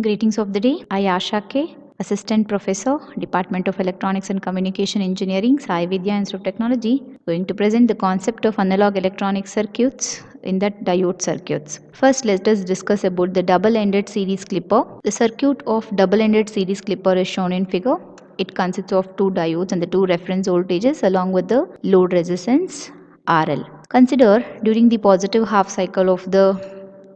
Greetings of the day. I, Asha K, Assistant Professor, Department of Electronics and Communication Engineering, Sai Vidya Institute of Technology, going to present the concept of analog electronic circuits in that diode circuits. First, let us discuss about the double-ended series clipper. The circuit of double-ended series clipper is shown in figure. It consists of two diodes and the two reference voltages along with the load resistance RL. Consider during the positive half cycle of the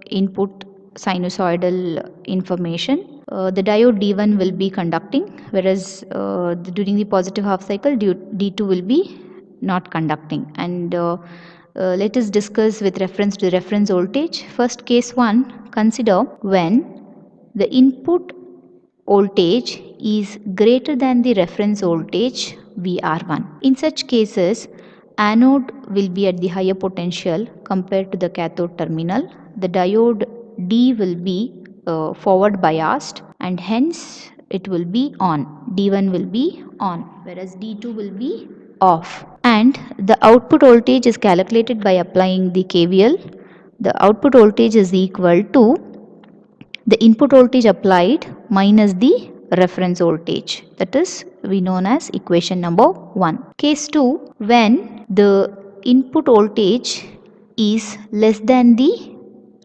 input sinusoidal information, the diode D1 will be conducting, whereas during the positive half cycle D2 will be not conducting. And let us discuss with reference to the reference voltage. First, case 1, consider when the input voltage is greater than the reference voltage VR1. In such cases, anode will be at the higher potential compared to the cathode terminal. The diode D will be forward biased and hence it will be on. D1 will be on, whereas D2 will be off. And the output voltage is calculated by applying the KVL. The output voltage is equal to the input voltage applied minus the reference voltage, that is we known as equation number 1. Case 2, when the input voltage is less than the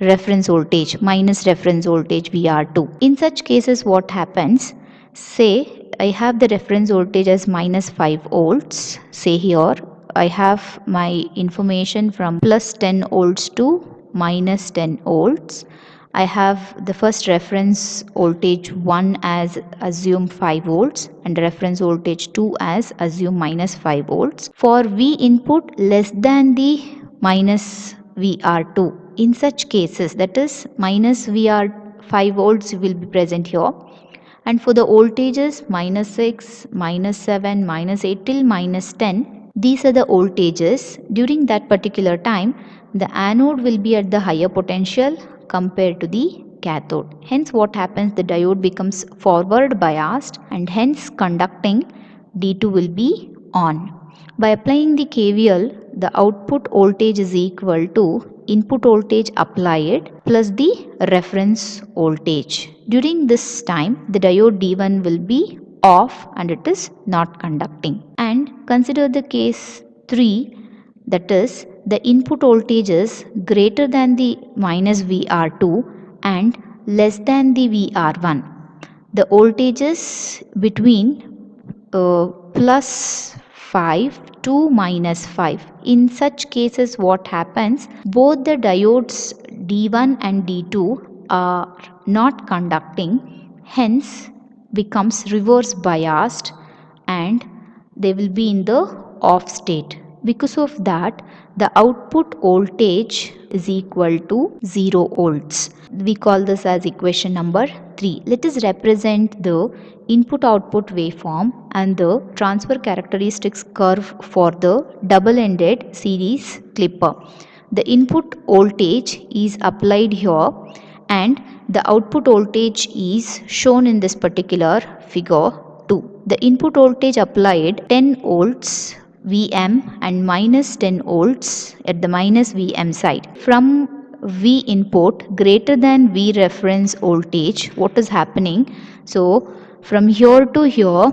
reference voltage minus reference voltage VR2. In such cases what happens, say I have the reference voltage as minus 5 volts. Say here I have my information from plus 10 volts to minus 10 volts. I have the first reference voltage 1 as assume 5 volts and reference voltage 2 as assume minus 5 volts. For V input less than the minus VR2. In such cases, that is minus VR 5 volts will be present here. And for the voltages minus 6, minus 7, minus 8 till minus 10, these are the voltages. During that particular time, the anode will be at the higher potential compared to the cathode. Hence what happens, the diode becomes forward biased and hence conducting D2 will be on. By applying the KVL, the output voltage is equal to input voltage applied plus the reference voltage. During this time, the diode D1 will be off and it is not conducting. And consider the case 3, that is the input voltage is greater than the minus VR2 and less than the VR1. The voltages between plus 5 to minus 5. In such cases what happens, both the diodes D1 and D2 are not conducting, hence becomes reverse biased and they will be in the off state. Because of that, the output voltage is equal to 0 volts. We call this as equation number 3. Let us represent the input output waveform and the transfer characteristics curve for the double-ended series clipper. The input voltage is applied here and the output voltage is shown in this particular figure 2. The input voltage applied 10 volts Vm and minus 10 volts at the minus Vm side. From V input greater than V reference voltage, what is happening? So from here to here,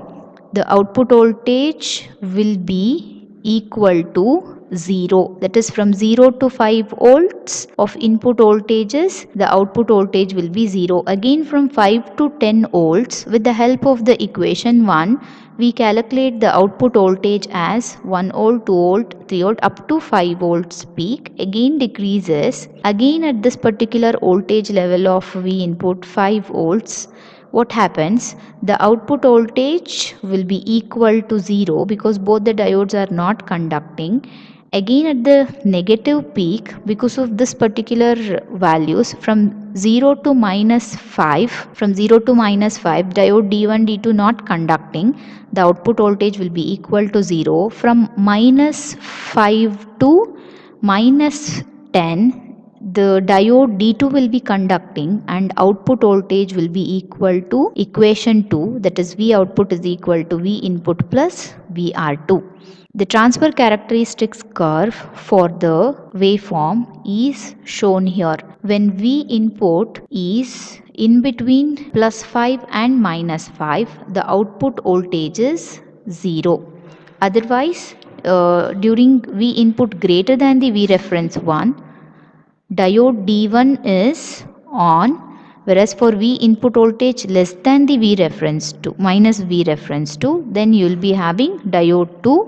the output voltage will be equal to 0. That is from 0 to 5 volts of input voltages, the output voltage will be 0. Again from 5 to 10 volts, with the help of the equation 1, we calculate the output voltage as 1 volt, 2 volt, 3 volt up to 5 volts peak. Again decreases. Again at this particular voltage level of V input 5 volts, what happens? The output voltage will be equal to 0 because both the diodes are not conducting. Again at the negative peak, because of this particular values from 0 to minus 5, diode D1, D2 not conducting, the output voltage will be equal to 0. From minus 5 to minus 10, the diode D2 will be conducting and output voltage will be equal to equation 2, that is V output is equal to V input plus VR2. The transfer characteristics curve for the waveform is shown here. When V input is in between +5 and -5, the output voltage is 0. Otherwise, during V input greater than the V reference 1, diode D1 is on, whereas for V input voltage less than the V reference 2 minus V reference 2, then you will be having diode 2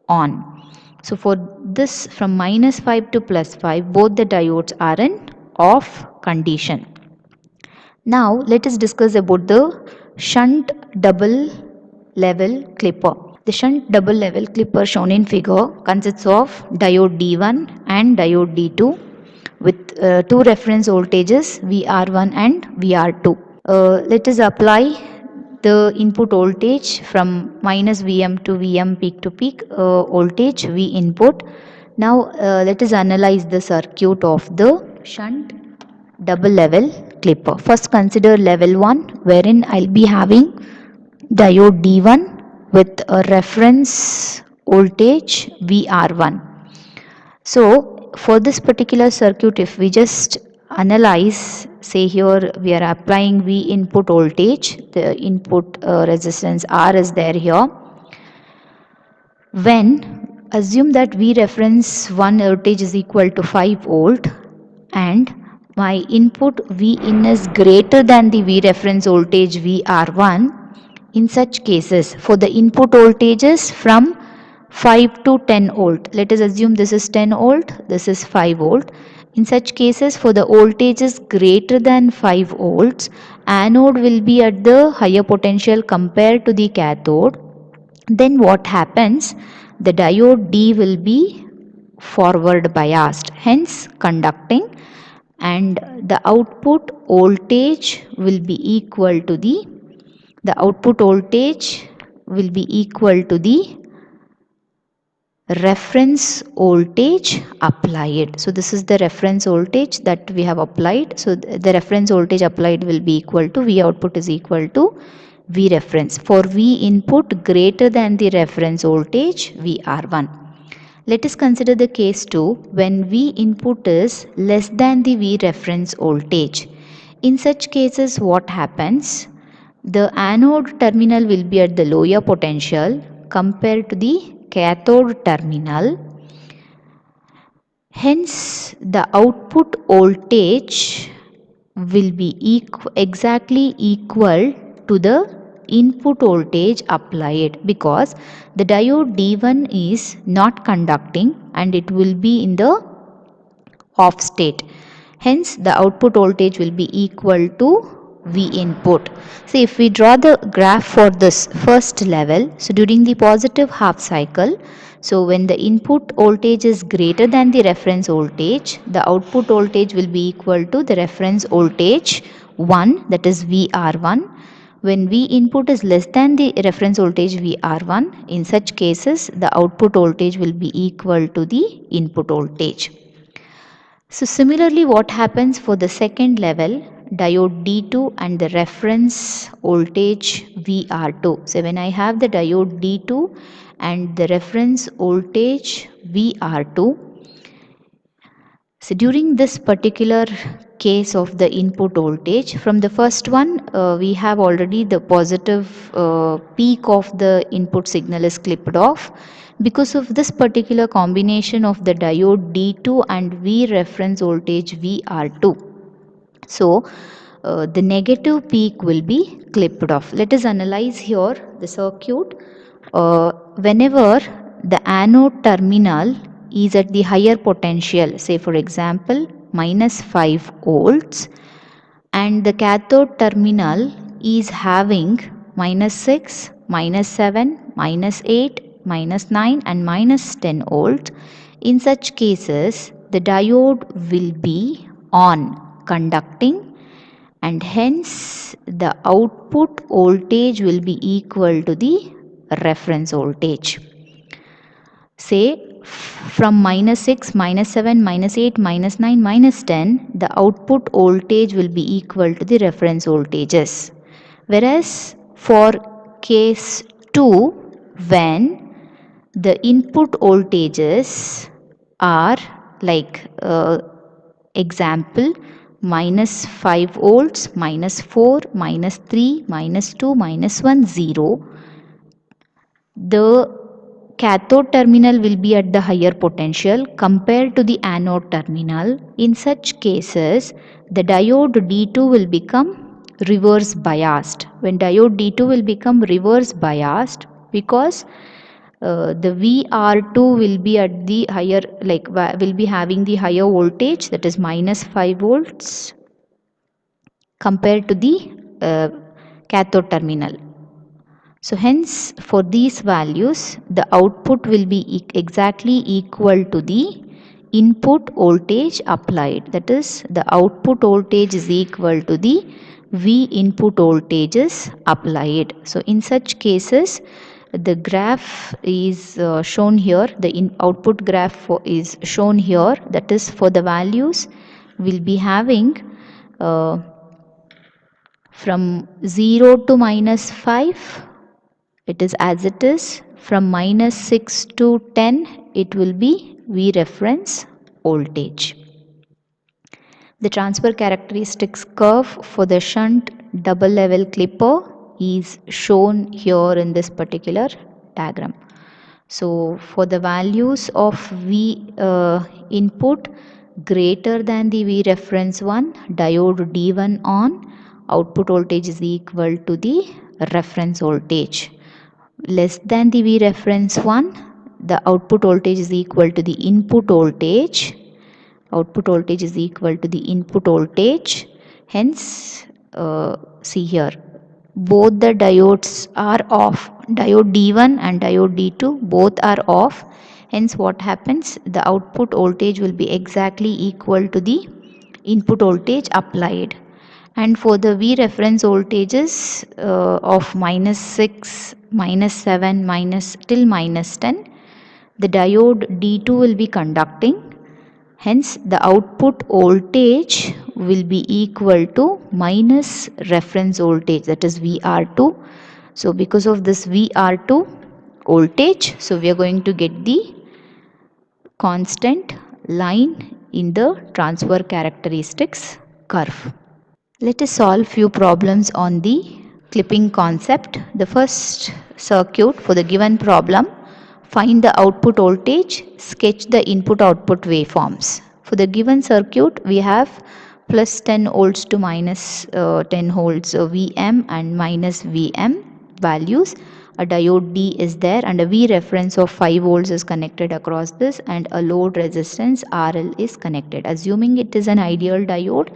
on. So for this, from -5 to +5, both the diodes are in off condition. Now let us discuss about the shunt double level clipper. The shunt double level clipper shown in figure consists of diode D1 and diode D2 with two reference voltages VR1 and VR2. Let us apply the input voltage from minus Vm to Vm peak to peak voltage V input. Now let us analyze the circuit of the shunt double level clipper. First consider level 1, wherein I will be having diode D1 with a reference voltage VR1. So for this particular circuit, if we just analyze, say here we are applying V input voltage, the input resistance R is there here. When assume that V reference 1 voltage is equal to 5 volt and my input V in is greater than the V reference voltage VR1, in such cases for the input voltages from 5 to 10 volt, let us assume this is 10 volt, this is 5 volt. In such cases, for the voltages greater than 5 volts, anode will be at the higher potential compared to the cathode. Then what happens? The diode D will be forward biased, hence conducting, and the output voltage will be equal to the reference voltage applied. So this is the reference voltage that we have applied. So the reference voltage applied will be equal to V output is equal to V reference for V input greater than the reference voltage VR1. Let us consider the case 2 when V input is less than the V reference voltage. In such cases, what happens? The anode terminal will be at the lower potential compared to the cathode terminal. Hence, the output voltage will be exactly equal to the input voltage applied, because the diode D1 is not conducting and it will be in the off state. Hence, the output voltage will be equal to V input. So, if we draw the graph for this first level, so during the positive half cycle, so when the input voltage is greater than the reference voltage, the output voltage will be equal to the reference voltage 1, that is VR1. When V input is less than the reference voltage VR1, in such cases the output voltage will be equal to the input voltage. So similarly, what happens for the second level, diode D2 and the reference voltage VR2. So when I have the diode D2 and the reference voltage VR2, so during this particular case of the input voltage, from the first one we have already the positive peak of the input signal is clipped off. Because of this particular combination of the diode D2 and V reference voltage VR2, so the negative peak will be clipped off. Let us analyze here the circuit. Whenever the anode terminal is at the higher potential, say for example minus 5 volts, and the cathode terminal is having minus 6, minus 7, minus 8, minus 9 and minus 10 volts. In such cases, the diode will be on conducting, and hence the output voltage will be equal to the reference voltage. Say from minus 6, minus 7, minus 8, minus 9, minus 10, the output voltage will be equal to the reference voltages. Whereas for case 2, when the input voltages are like example minus 5 volts, minus 4, minus 3, minus 2, minus 1, 0. The cathode terminal will be at the higher potential compared to the anode terminal. In such cases, the diode D2 will become reverse biased. When diode D2 will become reverse biased, because the VR2 will be at the higher, like will be having the higher voltage, that is minus 5 volts compared to the cathode terminal. So hence for these values the output will be exactly equal to the input voltage applied, that is the output voltage is equal to the V input voltages applied. So in such cases the graph is shown here, the output graph is shown here, that is for the values will be having from 0 to minus 5 it is as it is, from minus 6 to 10 it will be V reference voltage. The transfer characteristics curve for the shunt double level clipper is shown here in this particular diagram. So for the values of V input greater than the V reference 1, diode D1 on, output voltage is equal to the reference voltage. Less than the V reference 1, the output voltage is equal to the input voltage. Output voltage is equal to the input voltage. Hence, see here, both the diodes are off. Diode D1 and diode D2 both are off. Hence, what happens? The output voltage will be exactly equal to the input voltage applied. And for the V reference voltages of minus 6, minus 7, minus till minus 10, the diode D2 will be conducting. Hence, the output voltage will be equal to minus reference voltage, that is VR2. So, because of this VR2 voltage, so we are going to get the constant line in the transfer characteristics curve. Let us solve few problems on the clipping concept. The first circuit for the given problem, find the output voltage, sketch the input output waveforms. For the given circuit we have plus 10 volts to minus 10 volts Vm and minus Vm values. A diode D is there and a V reference of 5 volts is connected across this, and a load resistance RL is connected. Assuming it is an ideal diode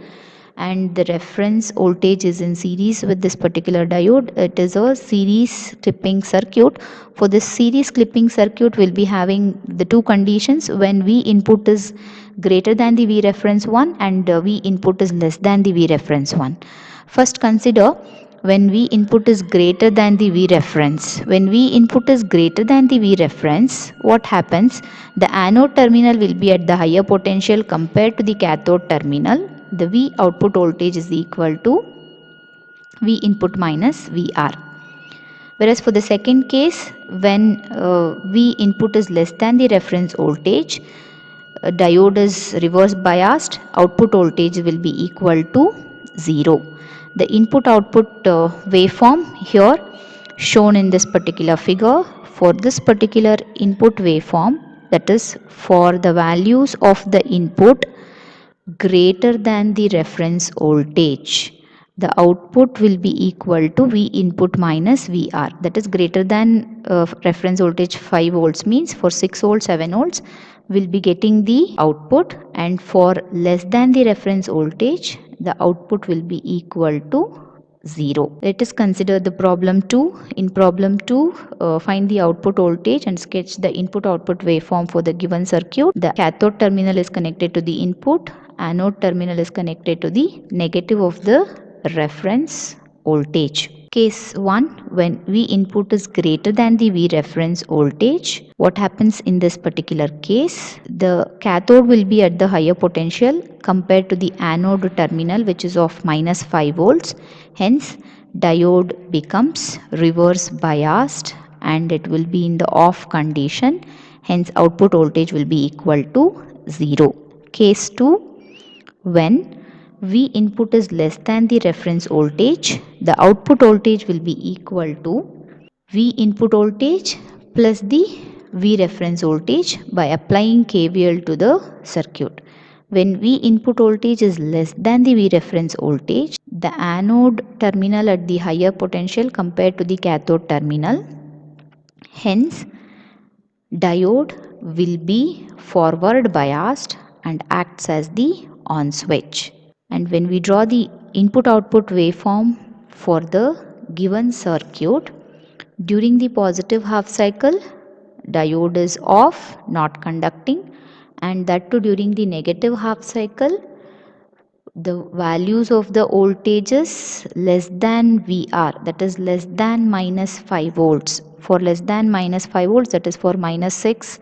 and the reference voltage is in series with this particular diode, it is a series clipping circuit. For this series clipping circuit will be having the two conditions: when V input is greater than the V reference 1 and V input is less than the V reference 1. First consider when V input is greater than the V reference. When V input is greater than the V reference, what happens? The anode terminal will be at the higher potential compared to the cathode terminal. The V output voltage is equal to V input minus VR. Whereas for the second case, when V input is less than the reference voltage, diode is reverse biased, output voltage will be equal to 0. The input output waveform here shown in this particular figure. For this particular input waveform, that is for the values of the input greater than the reference voltage, the output will be equal to V input minus VR, that is greater than reference voltage 5 volts means for 6 volts 7 volts will be getting the output, and for less than the reference voltage the output will be equal to 0. Let us consider the problem 2. In problem 2, find the output voltage and sketch the input output waveform for the given circuit. The cathode terminal is connected to the input, anode terminal is connected to the negative of the reference voltage. Case 1, when V input is greater than the V reference voltage, what happens in this particular case? The cathode will be at the higher potential compared to the anode terminal, which is of minus 5 volts. Hence, diode becomes reverse biased and it will be in the off condition, hence output voltage will be equal to 0. Case 2, when V input is less than the reference voltage, the output voltage will be equal to V input voltage plus the V reference voltage by applying KVL to the circuit. When V input voltage is less than the V reference voltage, the anode terminal at the higher potential compared to the cathode terminal. Hence, diode will be forward biased and acts as the on switch. And when we draw the input output waveform for the given circuit, during the positive half cycle, diode is off, not conducting, and that too during the negative half cycle, the values of the voltages less than VR, that is less than minus 5 volts. For less than minus 5 volts, that is for minus 6,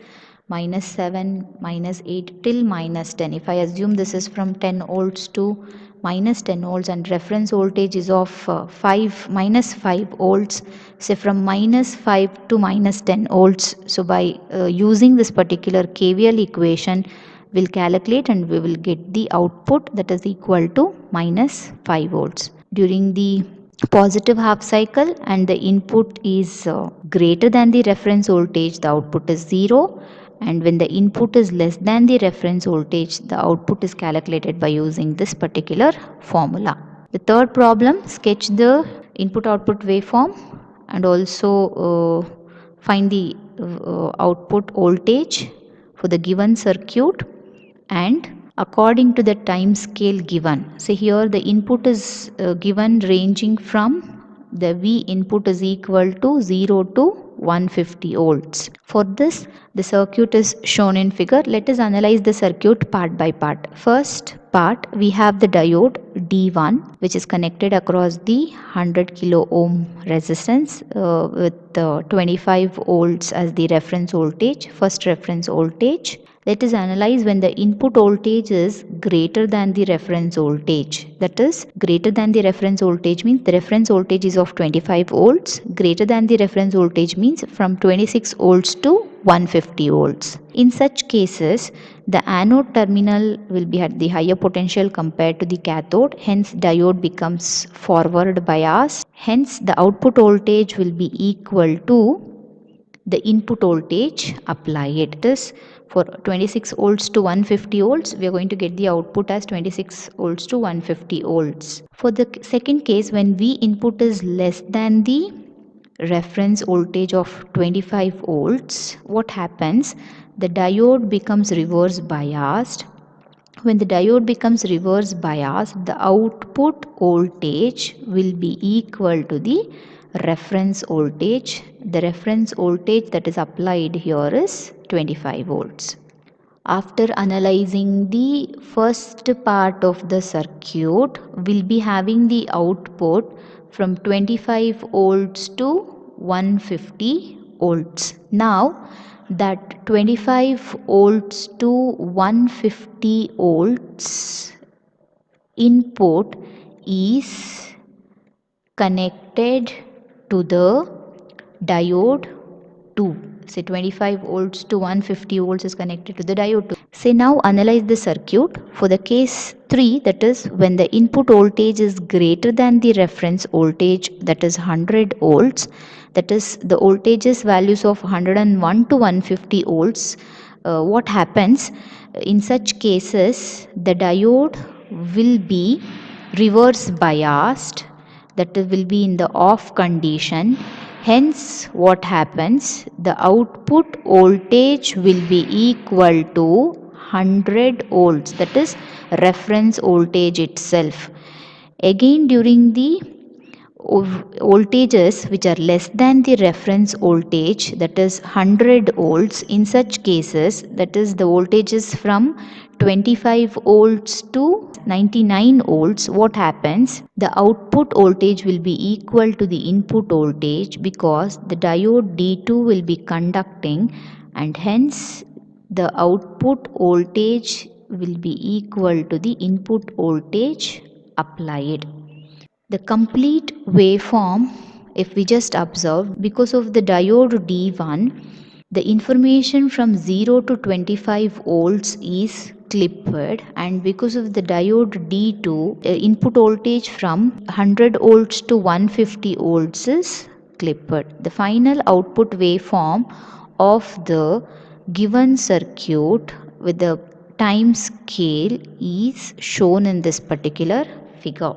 minus 7, minus 8 till minus 10. If I assume this is from 10 volts to minus 10 volts and reference voltage is of 5 minus 5 volts, say from minus 5 to minus 10 volts. So by using this particular KVL equation, we'll calculate and we will get the output that is equal to minus 5 volts. During the positive half cycle and the input is greater than the reference voltage, the output is 0, and when the input is less than the reference voltage, the output is calculated by using this particular formula. The third problem, sketch the input output waveform and also find the output voltage for the given circuit and according to the time scale given. So here the input is given ranging from the V input is equal to 0 to 150 volts. For this, the circuit is shown in figure. Let us analyze the circuit part by part. First part, we have the diode D1 which is connected across the 100 kilo ohm resistance with 25 volts as the reference voltage, first reference voltage. Let us analyze when the input voltage is greater than the reference voltage. That is, greater than the reference voltage means the reference voltage is of 25 volts. Greater than the reference voltage means from 26 volts to 150 volts. In such cases, the anode terminal will be at the higher potential compared to the cathode. Hence, diode becomes forward biased. Hence, the output voltage will be equal to the input voltage applied. It is for 26 volts to 150 volts, we are going to get the output as 26 volts to 150 volts. For the second case, when V input is less than the reference voltage of 25 volts, what happens? The diode becomes reverse biased. When the diode becomes reverse biased, the output voltage will be equal to the reference voltage. The reference voltage that is applied here is 25 volts. After analyzing the first part of the circuit, we'll be having the output from 25 volts to 150 volts. Now that 25 volts to 150 volts input is connected to the diode 2. Say 25 volts to 150 volts is connected to the diode 2. Say now analyze the circuit for the case 3, that is when the input voltage is greater than the reference voltage, that is 100 volts, that is the voltages values of 101 to 150 volts. What happens? In such cases, the diode will be reverse biased, that will be in the off condition. Hence, what happens? The output voltage will be equal to 100 volts, that is reference voltage itself. Again, during the voltages which are less than the reference voltage, that is 100 volts, in such cases, that is the voltages from 25 volts to 99 volts, what happens? The output voltage will be equal to the input voltage because the diode D2 will be conducting, and hence the output voltage will be equal to the input voltage applied. The complete waveform if we just observe, because of the diode D1, the information from 0 to 25 volts is clipped, and because of the diode D2, input voltage from 100 volts to 150 volts is clipped. The final output waveform of the given circuit with the time scale is shown in this particular figure.